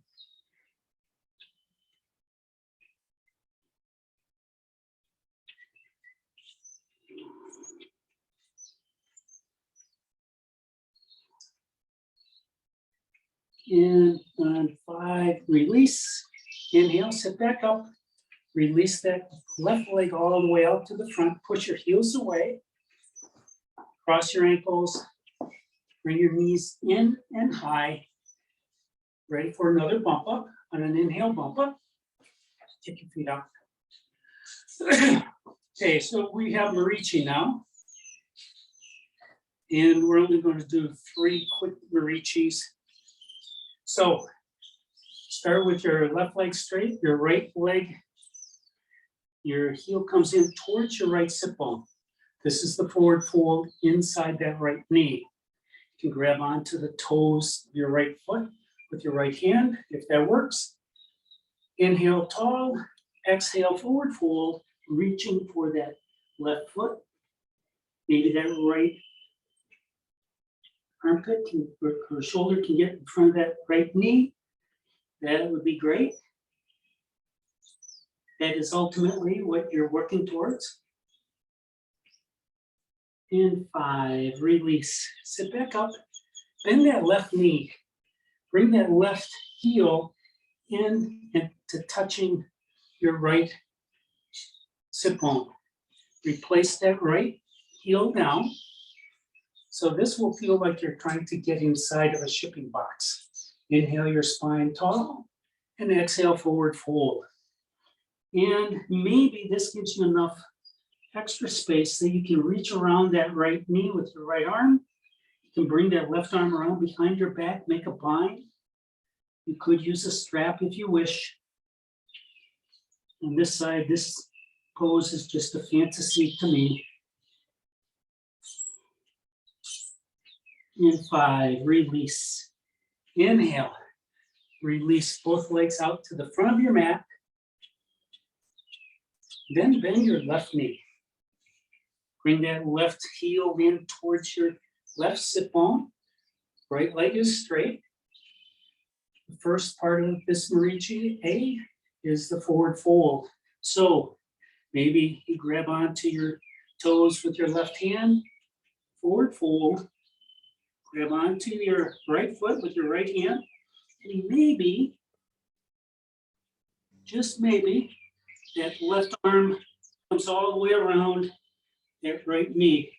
And on 5, release. Inhale, sit back up. Release that left leg all the way out to the front. Push your heels away. Cross your ankles. Bring your knees in and high. Ready for another bump up. On an inhale, bump up. Take your feet out. Okay, so we have Marichi now. And we're only going to do 3 quick Marichis. So start with your left leg straight, your right leg, your heel comes in towards your right sit bone. This is the forward fold inside that right knee. You can grab onto the toes of your right foot with your right hand, if that works. Inhale tall, exhale forward fold, reaching for that left foot. Maybe that right armpit or shoulder can get in front of that right knee. That would be great. That is ultimately what you're working towards. And 5, release. Sit back up, bend that left knee. Bring that left heel in to touching your right sit bone. Replace that right heel down. So this will feel like you're trying to get inside of a shipping box. Inhale your spine tall and exhale forward fold. And maybe this gives you enough extra space that you can reach around that right knee with your right arm. You can bring that left arm around behind your back, make a bind. You could use a strap if you wish. On this side, this pose is just a fantasy to me. And 5, release. Inhale, release both legs out to the front of your mat. Then bend your left knee. Bring that left heel in towards your left sit bone. Right leg is straight. The first part of this Marichi A is the forward fold. So maybe you grab onto your toes with your left hand, forward fold. Grab onto your right foot with your right hand, and maybe, just maybe, that left arm comes all the way around that right knee.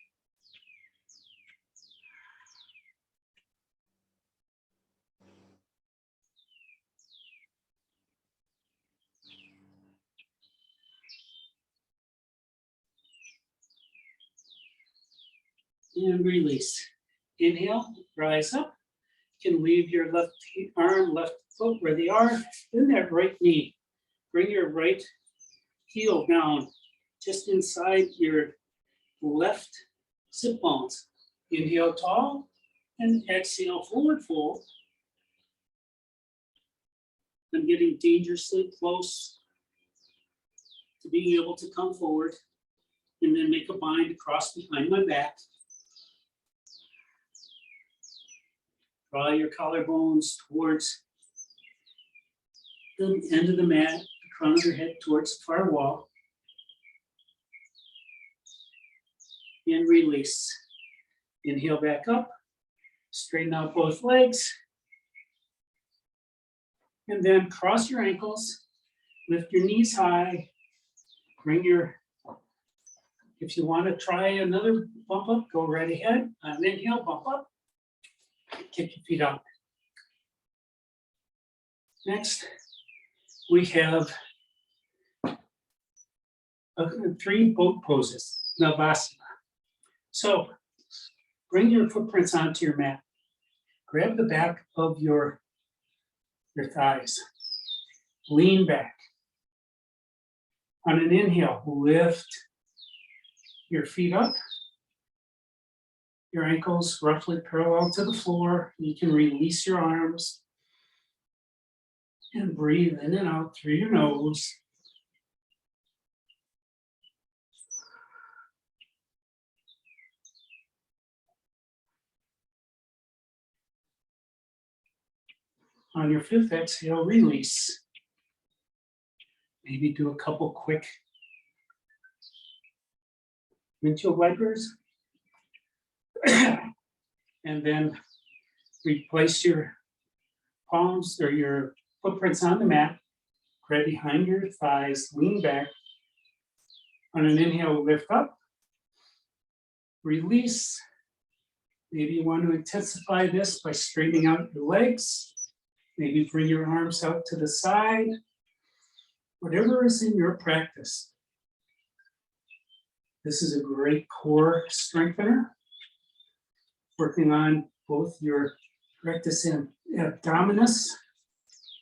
And release. Inhale, rise up. You can leave your left arm, left foot where they are, then that right knee. Bring your right heel down just inside your left sit bones. Inhale tall and exhale forward fold. I'm getting dangerously close to being able to come forward and then make a bind across behind my back. Draw your collarbones towards the end of the mat, the crown of your head towards the far wall. And release. Inhale back up. Straighten out both legs. And then cross your ankles. Lift your knees high. Bring your, if you want to try another bump up, go right ahead. Inhale, bump up. Kick your feet up. Next, we have 3 boat poses, Navasana. So bring your footprints onto your mat. Grab the back of your thighs. Lean back. On an inhale, lift your feet up. Your ankles roughly parallel to the floor. You can release your arms and breathe in and out through your nose. On your 5th exhale, release. Maybe do a couple quick windshield wipers. And then replace your palms or your footprints on the mat. Grab behind your thighs, lean back. On an inhale, lift up. Release. Maybe you want to intensify this by straightening out your legs. Maybe bring your arms out to the side. Whatever is in your practice. This is a great core strengthener. Working on both your rectus abdominis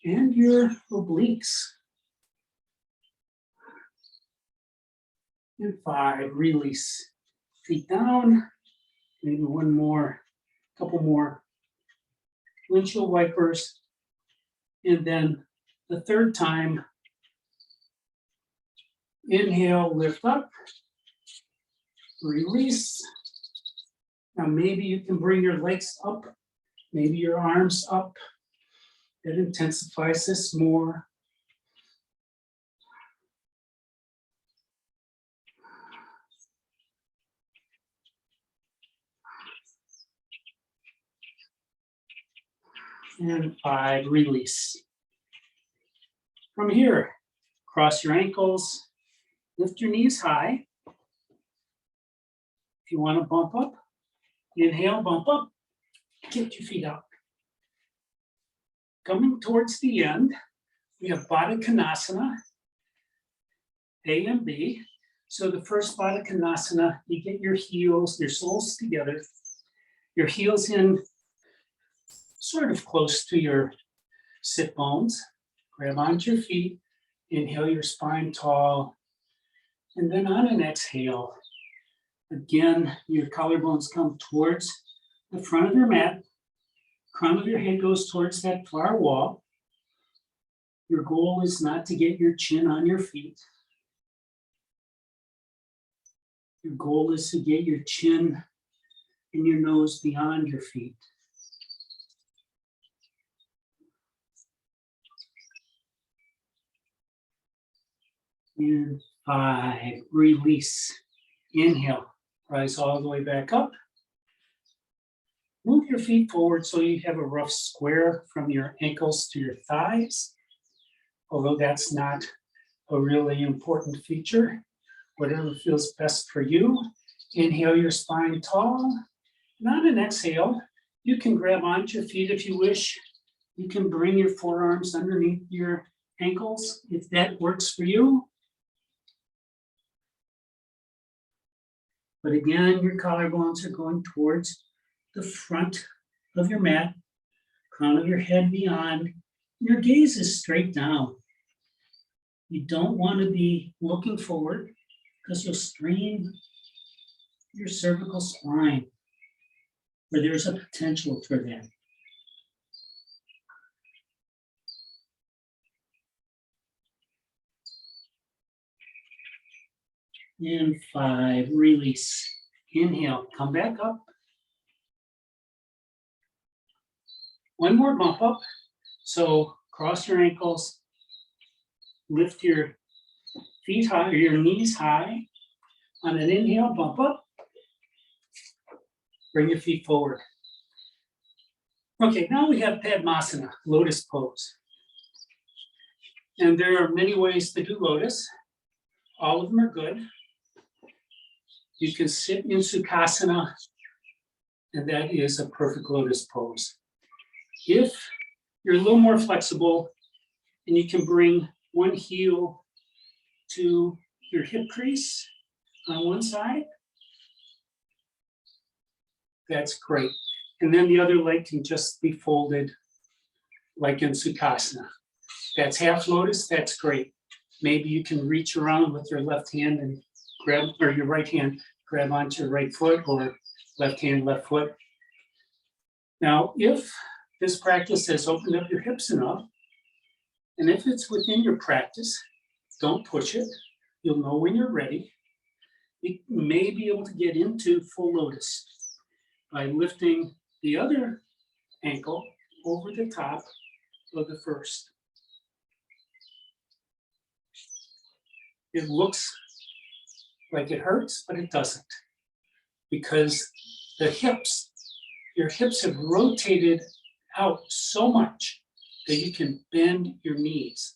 and your obliques. And 5, release. Feet down. Maybe one more, couple more windshield wipers. And then the 3rd time, inhale, lift up, release. Now maybe you can bring your legs up, maybe your arms up. It intensifies this more. and 5, release. From here, cross your ankles, lift your knees high. If you want to bump up, inhale, bump up, get your feet out. Coming towards the end, we have Baddha Konasana, A and B. So the first Baddha Konasana, you get your heels, your soles together, your heels in sort of close to your sit bones. Grab onto your feet, inhale your spine tall, and then on an exhale, again, your collarbones come towards the front of your mat, crown of your head goes towards that far wall. Your goal is not to get your chin on your feet. Your goal is to get your chin and your nose beyond your feet. And 5, release. Inhale, rise all the way back up. Move your feet forward so you have a rough square from your ankles to your thighs. Although that's not a really important feature, whatever feels best for you. Inhale your spine tall. And on an exhale, you can grab onto your feet if you wish. You can bring your forearms underneath your ankles if that works for you. But again, your collarbones are going towards the front of your mat, crown of your head beyond. Your gaze is straight down. You don't want to be looking forward because you'll strain your cervical spine, where there's a potential for that. And 5, release. Inhale, come back up. One more bump up. So cross your ankles, lift your feet high, or your knees high. On an inhale, bump up. Bring your feet forward. Okay, now we have Padmasana, lotus pose. And there are many ways to do lotus. All of them are good. You can sit in Sukhasana, and that is a perfect lotus pose. If you're a little more flexible and you can bring one heel to your hip crease on one side, that's great. And then the other leg can just be folded like in Sukhasana. That's half lotus, that's great. Maybe you can reach around with your left hand and grab, or your right hand, grab onto your right foot, or left hand, left foot. Now, if this practice has opened up your hips enough, and if it's within your practice, don't push it. You'll know when you're ready. You may be able to get into full lotus by lifting the other ankle over the top of the first. It looks like it hurts, but it doesn't, because the hips, your hips have rotated out so much that you can bend your knees,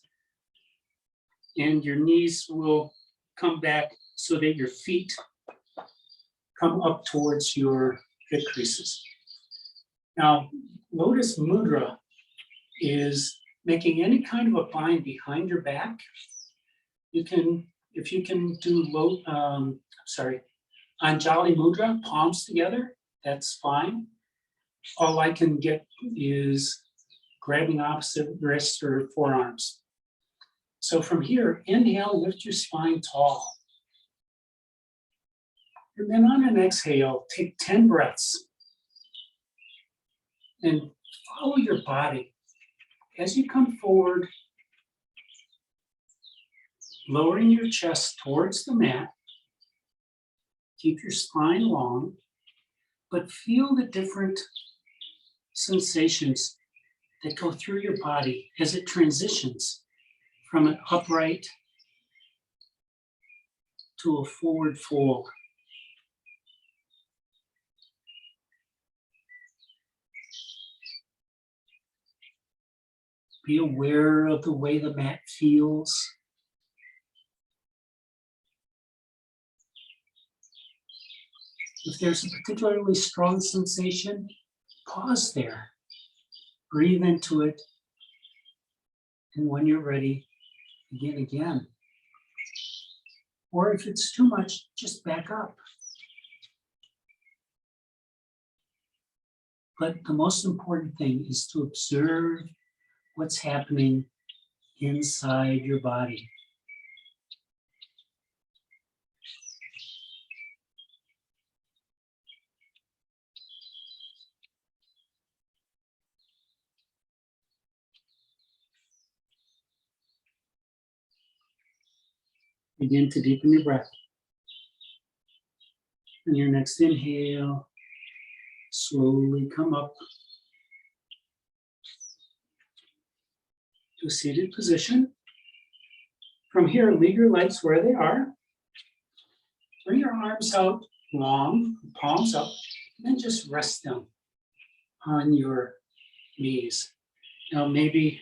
and your knees will come back so that your feet come up towards your hip creases. Now, Lotus Mudra is making any kind of a bind behind your back. You can, if you can do Anjali Mudra, palms together, that's fine. All I can get is grabbing opposite wrists or forearms. So from here, inhale, lift your spine tall. And then on an exhale, take 10 breaths. And follow your body. As you come forward, lowering your chest towards the mat. Keep your spine long, but feel the different sensations that go through your body as it transitions from an upright to a forward fold. Be aware of the way the mat feels. If there's a particularly strong sensation, pause there. Breathe into it. And when you're ready, begin again. Or if it's too much, just back up. But the most important thing is to observe what's happening inside your body. Begin to deepen your breath. And your next inhale, slowly come up to a seated position. From here, leave your legs where they are. Bring your arms out long, palms up, and then just rest them on your knees. Now, maybe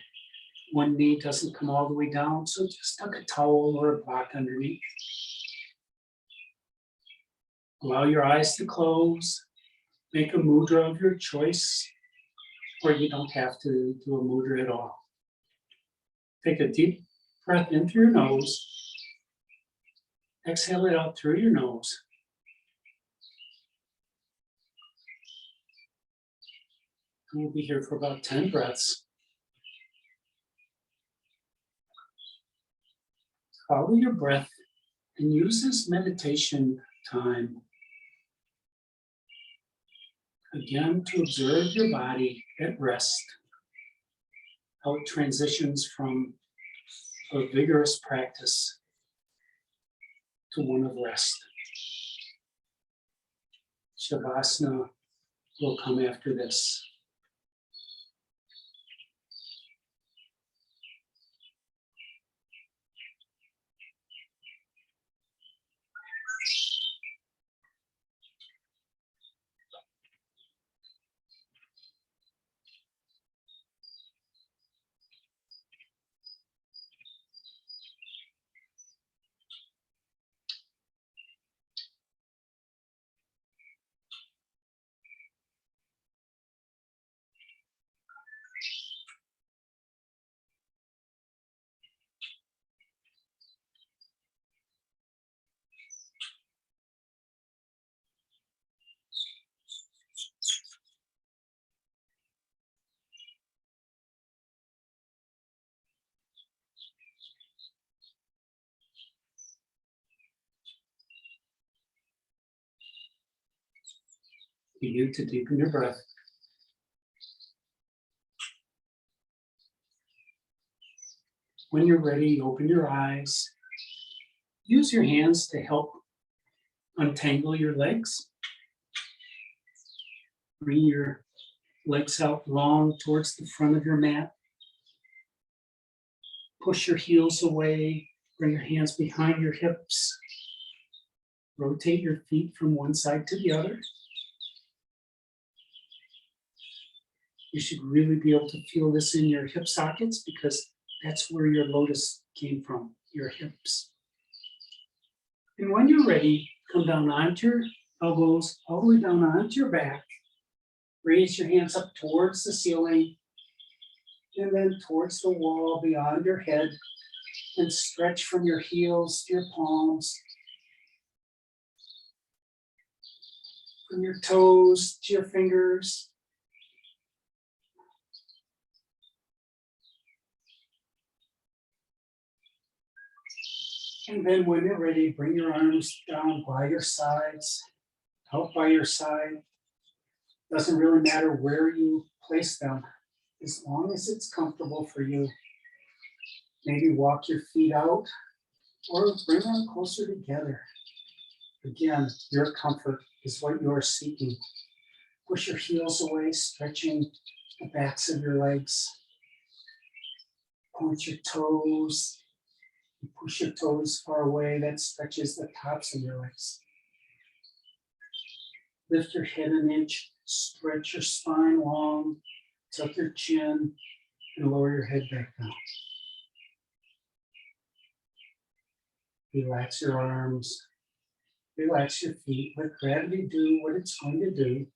one knee doesn't come all the way down, so just tuck a towel or a block underneath. Allow your eyes to close. Make a mudra of your choice, or you don't have to do a mudra at all. Take a deep breath in through your nose. Exhale it out through your nose. And we'll be here for about 10 breaths. Follow your breath and use this meditation time again to observe your body at rest, how it transitions from a vigorous practice to one of rest. Shavasana will come after this. Begin to deepen your breath. When you're ready, open your eyes. Use your hands to help untangle your legs. Bring your legs out long towards the front of your mat. Push your heels away. Bring your hands behind your hips. Rotate your feet from one side to the other. You should really be able to feel this in your hip sockets because that's where your lotus came from, your hips. And when you're ready, come down onto your elbows, all the way down onto your back. Raise your hands up towards the ceiling and then towards the wall beyond your head, and stretch from your heels to your palms, from your toes to your fingers. And then when you're ready, bring your arms down by your sides, out by your side. Doesn't really matter where you place them, as long as it's comfortable for you. Maybe walk your feet out or bring them closer together. Again, your comfort is what you're seeking. Push your heels away, stretching the backs of your legs. Point your toes. Push your toes far away. That stretches the tops of your legs. Lift your head an inch. Stretch your spine long. Tuck your chin And lower your head back down. Relax your arms. Relax your feet. Let gravity do what it's going to do.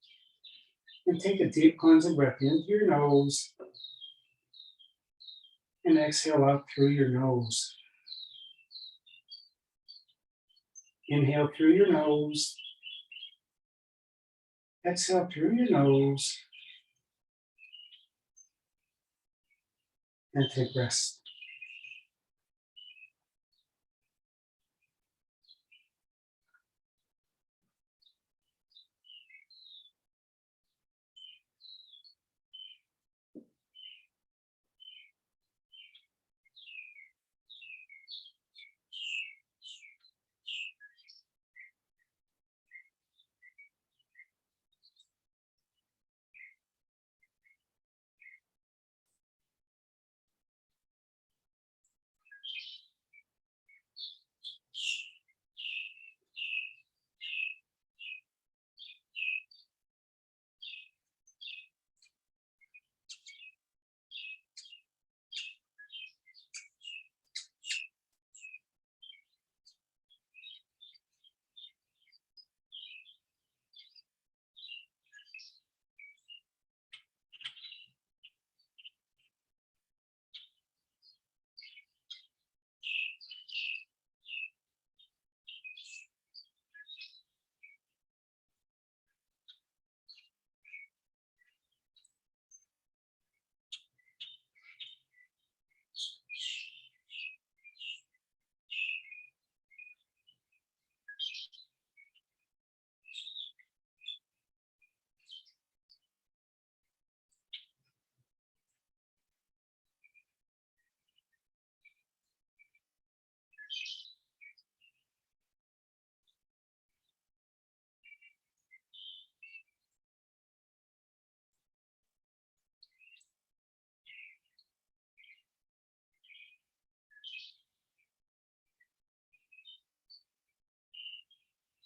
And take a deep cleansing breath into your nose. And exhale out through your nose. Inhale through your nose. Exhale through your nose. And take rest.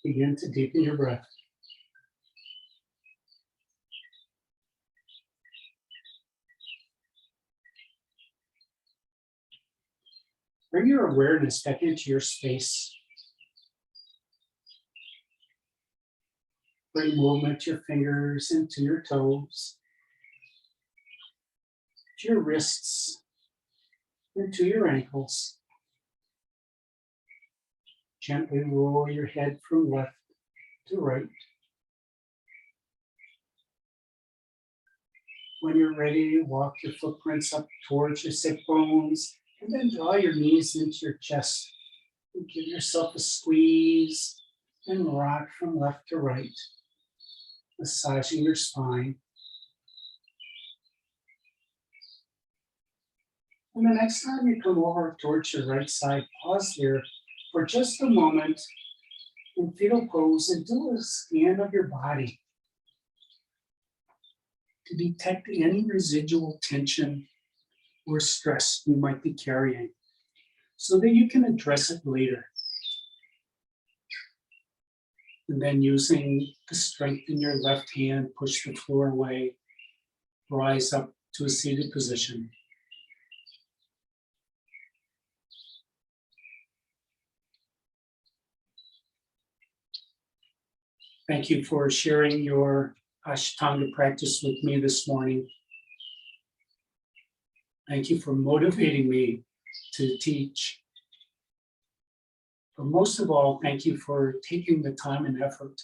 Begin to deepen your breath. Bring your awareness back into your space. Bring movement to your fingers and to your toes, to your wrists, and to your ankles. Gently roll your head from left to right. When you're ready, walk your footprints up towards your sit bones, and then draw your knees into your chest. And give yourself a squeeze and rock from left to right, massaging your spine. And the next time you come over towards your right side, pause here for just a moment in fetal pose and do a scan of your body to detect any residual tension or stress you might be carrying so that you can address it later. And then using the strength in your left hand, push the floor away, rise up to a seated position. Thank you for sharing your Ashtanga practice with me this morning. Thank you for motivating me to teach. But most of all, thank you for taking the time and effort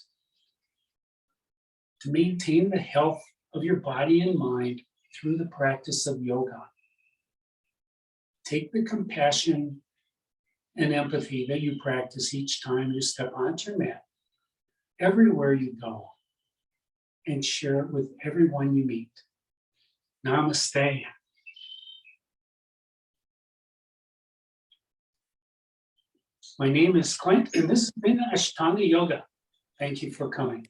to maintain the health of your body and mind through the practice of yoga. Take the compassion and empathy that you practice each time you step onto your mat, everywhere you go, and share it with everyone you meet. Namaste. My name is Clint, and this has been Ashtanga Yoga. Thank you for coming.